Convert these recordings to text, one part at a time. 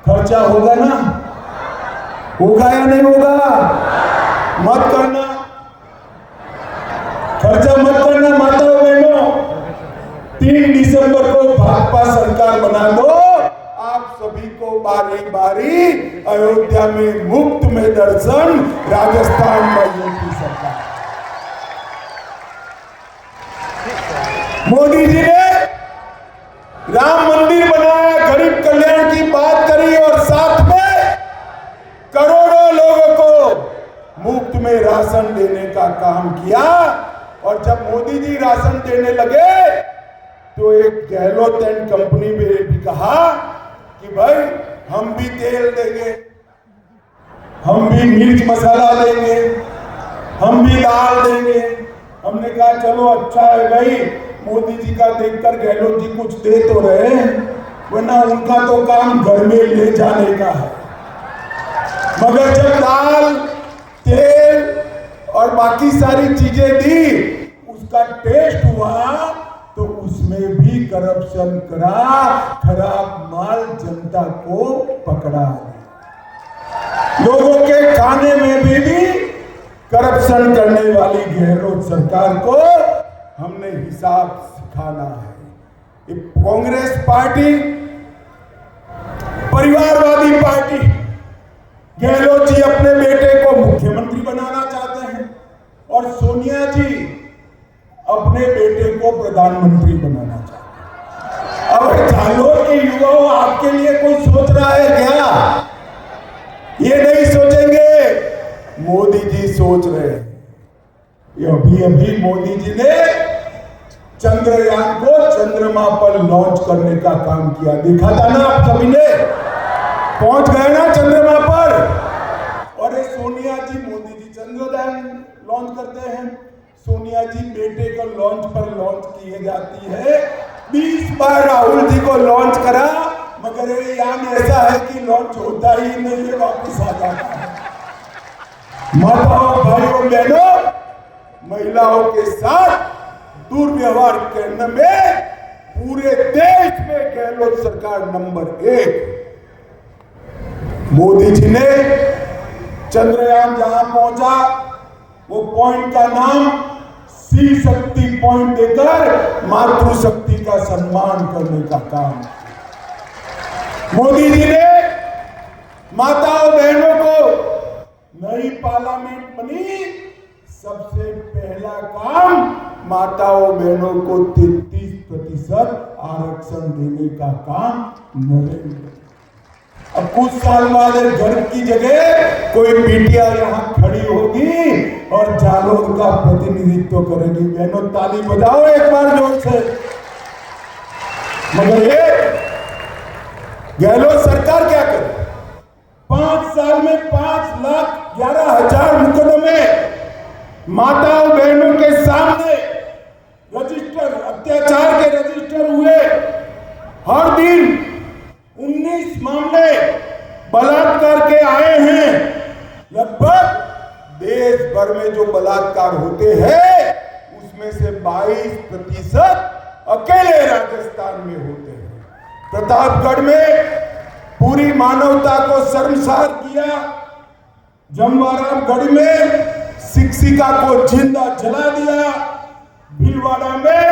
खर्चा होगा ना? होगा या नहीं होगा? मत करना, खर्चा मत करना माताओं बहनों। 3 दिसंबर को भाजपा सरकार बना दो, आप सभी को बारी बारी अयोध्या में मुफ्त में दर्शन, राजस्थान में योगी सरकार। मोदी जी ने राम मंदिर बनाया, गरीब कल्याण की बात करी और साथ में करोड़ों लोगों को मुफ्त में राशन देने का काम किया। और जब मोदी जी राशन देने लगे तो एक गहलोत एंड कंपनी में भी कहा कि भाई हम भी तेल देंगे, हम भी मिर्च मसाला देंगे, हम भी दाल देंगे। हमने कहा चलो अच्छा है भाई, मोदी जी का देखकर गहलोत जी कुछ दे तो रहे, वरना उनका तो काम घर में ले जाने का है। मगर जब दाल, तेल और बाकी सारी चीजें दी, उसका टेस्ट हुआ तो उसमें भी करप्शन करा, खराब माल जनता को पकड़ा। लोगों के खाने में भी करप्शन करने वाली गहलोत सरकार को हमने हिसाब सिखाना है। कांग्रेस पार्टी परिवारवादी पार्टी, गहलोत जी अपने बेटे को मुख्यमंत्री बनाना चाहते हैं और सोनिया जी अपने बेटे को प्रधानमंत्री बनाना चाहते हैं। अब झालोर के युवाओं, आपके लिए कोई सोच रहा है क्या? ये नहीं सोचेंगे, मोदी जी सोच रहे हैं। अभी मोदी जी ने चंद्रयान को चंद्रमा पर लॉन्च करने का काम किया, देखा था ना आप सभी ने? पहुंच गए ना चंद्रमा पर। और ये सोनिया जी, मोदी जी चंद्रयान लॉन्च करते हैं, सोनिया जी बेटे को लॉन्च पर लॉन्च किए जाती है। 20 बार राहुल जी को लॉन्च करा, मगर ये यान ऐसा है कि लॉन्च होता ही नहीं है, वापस आ जाता है। माताओं, भाइयों, बहनों, महिलाओं के साथ दुर्व्यवहार करने में पूरे देश में गहलोत सरकार नंबर 1। मोदी जी ने चंद्रयान जहां पहुंचा, वो पॉइंट का नाम सी शक्ति पॉइंट देकर मातृशक्ति का सम्मान करने का काम। मोदी जी ने माताओं बहनों को नई पार्लियामेंट बनी, सबसे पहला काम माताओं बहनों को 33% आरक्षण देने का काम नरेंद्र। अब कुछ साल बाद घर की जगह कोई बिटिया यहाँ खड़ी होगी और जालोर का प्रतिनिधित्व करेगी। बहनों ताली बजाओ एक बार जोर से। मगर ये गहलोत सरकार क्या करे? 5 साल में 5,11,000 मुकदमे माताओं बहनों के सामने रजिस्टर, अत्याचार के रजिस्टर हुए। हर दिन 19 मामले बलात्कार के आए हैं। लगभग देश भर में जो बलात्कार होते हैं उसमें से 22% अकेले राजस्थान में होते हैं। प्रतापगढ़ में पूरी मानवता को शर्मसार किया। जमवारामगढ़ में शिक्षिका को जिंदा जला दिया। भीलवाड़ा में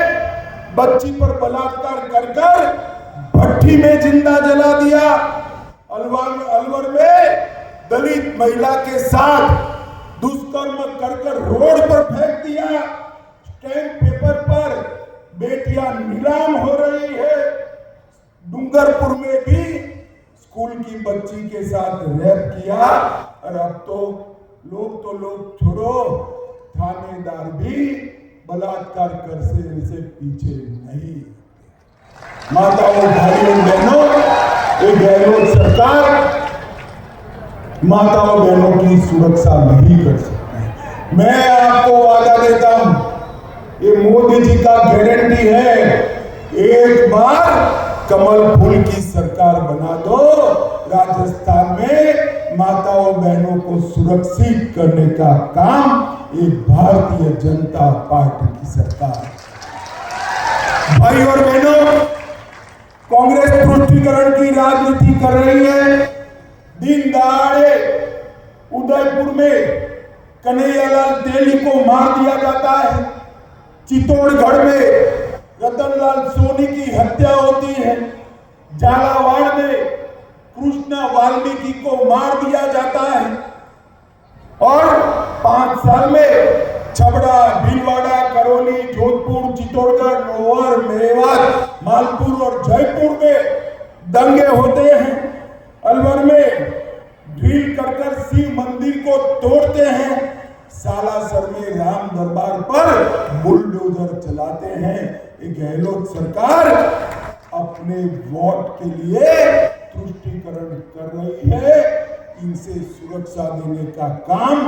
बच्ची पर बलात्कार कर भट्टी में जिंदा जला दिया। अलवर में दलित महिला के साथ दुष्कर्म कर रोड पर फेंक दिया। स्टैंप पेपर पर बेटियां नीलाम हो रही है। डूंगरपुर में भी स्कूल की बच्ची के साथ रेप किया। और अब तो लोग छोड़ो, थानेदार भी बलात्कार कर से पीछे नहीं। माताओं, भाइयों, बहनों, ये गहलोत सरकार माताओं बहनों की सुरक्षा नहीं कर सकती। मैं आपको वादा देता हूं, ये मोदी जी का गारंटी है, एक बार कमल फूल की सरकार बना दो, राजस्थान में माताओं बहनों को सुरक्षित करने का काम ये भारतीय जनता पार्टी की सरकार। भाई और बहनों, कांग्रेस तुष्टीकरण की राजनीति कर रही है। दिन दहाड़े उदयपुर में कन्हैयालाल तेली को मार दिया जाता है, चित्तौड़गढ़ में रतनलाल सोनी की हत्या होती है, झालावाड़ में कृष्णा वाल्मीकि को मार दिया जाता है और 5 साल में छबड़ा, भीलवाड़ा, करौली, जोधपुर, चित्तौड़गढ़, नौवर, मेवात, मालपुर और जयपुर में दंगे होते हैं। अलवर में ड्रिल कर शिव मंदिर को तोड़ते हैं। सालासर में राम दरबार पर बुलडोजर चलाते हैं। ये गहलोत सरकार अपने वोट के लिए तुष्टीकरण कर रही है। इनसे सुरक्षा देने का काम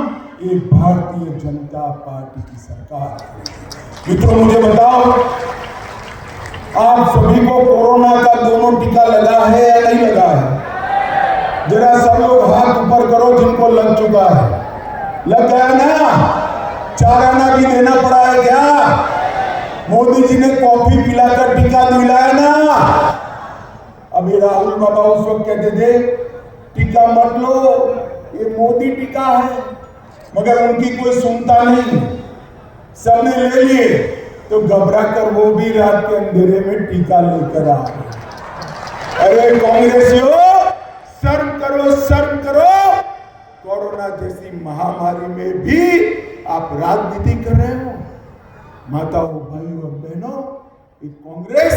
ये भारतीय जनता पार्टी की सरकार करेगी। मित्रों, मुझे बताओ, आप सभी को कोरोना का दोनों टीका लगा है या नहीं लगा है? जरा सब लोग हाथ ऊपर करो जिनको लग चुका है। लग गया ना? चाराना भी देना पड़ा है क्या? मोदी जी ने कॉफी पिलाकर टीका दिलाया ना? अभी राहुल बाबा उस वक्त कहते थे टीका मत लो, ये मोदी टीका है, मगर उनकी कोई सुनता नहीं। सबने ले लिए तो घबरा कर वो भी रात के अंधेरे में टीका लेकर आ गए। अरे कांग्रेसियों, शर्म करो, शर्म करो। कोरोना जैसी महामारी में भी आप राजनीति कर रहे हो। माताओं, भाइयों और बहनों, कांग्रेस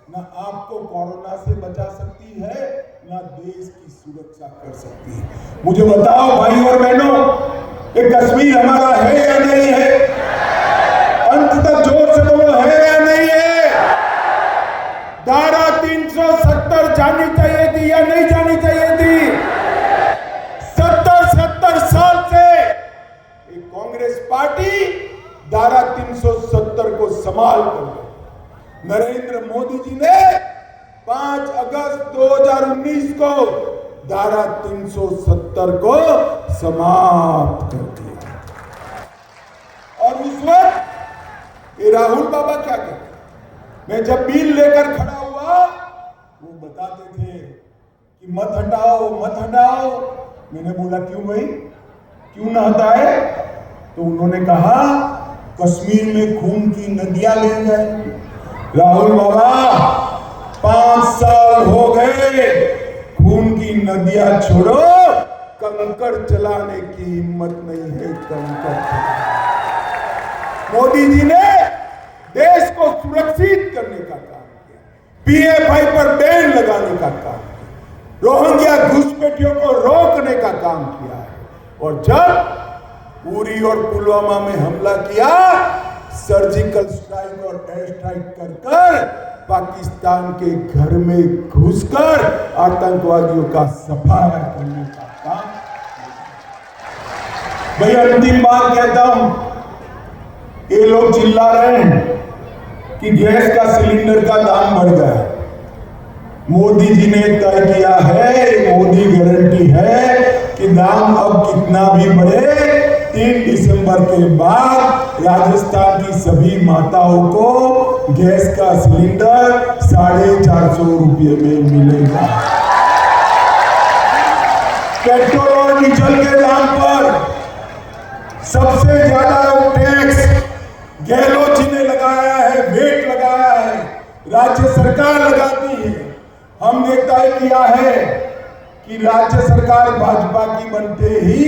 न आपको कोरोना से बचा सकती है, न देश की सुरक्षा कर सकती है। मुझे बताओ भाई और बहनों, ये कश्मीर हमारा है या नहीं है? अंत तक जोर से बोलो, है या नहीं है? धारा 370 जानी चाहिए थी या नहीं जानी चाहिए थी? 70 साल से कांग्रेस पार्टी धारा 370 को संभाल कर नरेंद्र मोदी जी ने 5 अगस्त 2019 को धारा 370 को समाप्त कर दिया। और उस वक्त ये राहुल बाबा क्या कहते, मैं जब बिल लेकर खड़ा हुआ वो बताते थे कि मत हटाओ, मत हटाओ। मैंने बोला क्यों भाई, क्यों ना हटाए? तो उन्होंने कहा कश्मीर में खून की नदियां ले गए। राहुल बाबा, 5 साल हो गए, खून की नदियां छोड़ो, कंकड़ चलाने की हिम्मत नहीं है। कंकड़ मोदी जी ने देश को सुरक्षित करने का काम किया, पीएफआई पर बैन लगाने का काम किया, रोहिंग्या घुसपैठियों को रोकने का काम किया है। और जब उरी और पुलवामा में हमला किया, सर्जिकल स्ट्राइक और एयर स्ट्राइक कर पाकिस्तान के घर में घुसकर आतंकवादियों का सफाया करने का काम। भाई अंतिम बात कहता हूं, ये लोग चिल्ला रहे हैं कि गैस का सिलेंडर का दाम बढ़ गया। मोदी जी ने तय किया है, मोदी गारंटी है कि दाम अब कितना भी बढ़े, 3 दिसंबर के बाद राजस्थान की सभी माताओं को गैस का सिलेंडर 450 रुपये में मिलेगा। पेट्रोल और डीजल के दाम पर सबसे ज्यादा टैक्स गहलोत जी ने लगाया है, वेट लगाया है, राज्य सरकार लगाती है। हमने तय किया है कि राज्य सरकार भाजपा की बनते ही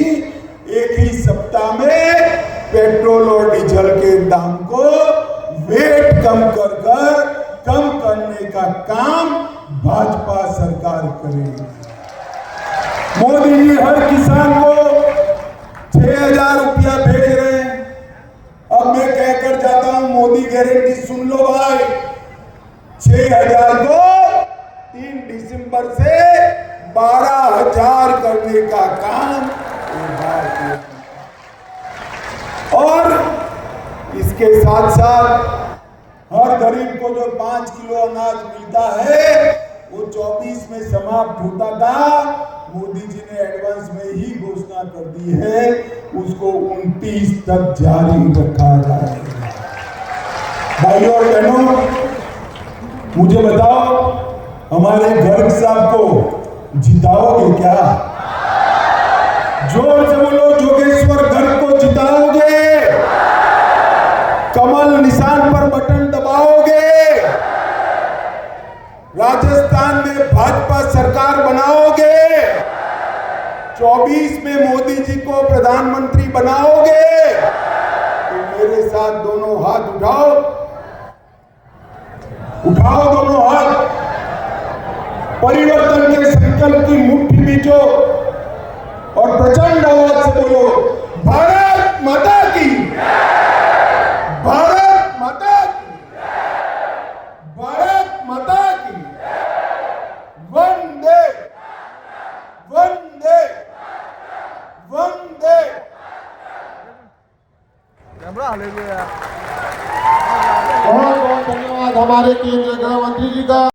एक ही सप्ताह में पेट्रोल और डीजल के दाम को वेट कम करने का काम भाजपा सरकार करेगी। मोदी जी हर किसान को 6,000 रुपया भेज रहे हैं। अब मैं कहकर जाता हूं, मोदी गारंटी सुन लो भाई, 6,000 को 3 दिसंबर से 12,000 करने का काम। और इसके साथ साथ हर गरीब को जो 5 किलो अनाज मिलता है वो 24 में समाप्त होता था। मोदी जी ने एडवांस में ही घोषणा कर दी है, उसको 29 तक जारी रखा जाएगा। भाइयों और बहनों, मुझे बताओ, हमारे गर्ग साहब को जिताओगे क्या? जोर से बोलो, जोगेश्वर गर्ग को जिताओगे? कमल निशान पर बटन दबाओगे? राजस्थान में भाजपा सरकार बनाओगे? 24 में मोदी जी को प्रधानमंत्री बनाओगे? तो मेरे साथ दोनों हाथ उठाओ, उठाओ दोनों हाथ, परिवर्तन के संकल्प की मुट्ठी बीचो और प्रचंड आवाज से बोलो, भारत माता की, भारत माता की, भारत माता की, वंदे वंदे वंदे। बहुत बहुत धन्यवाद हमारे केंद्रीय गृह मंत्री जी का।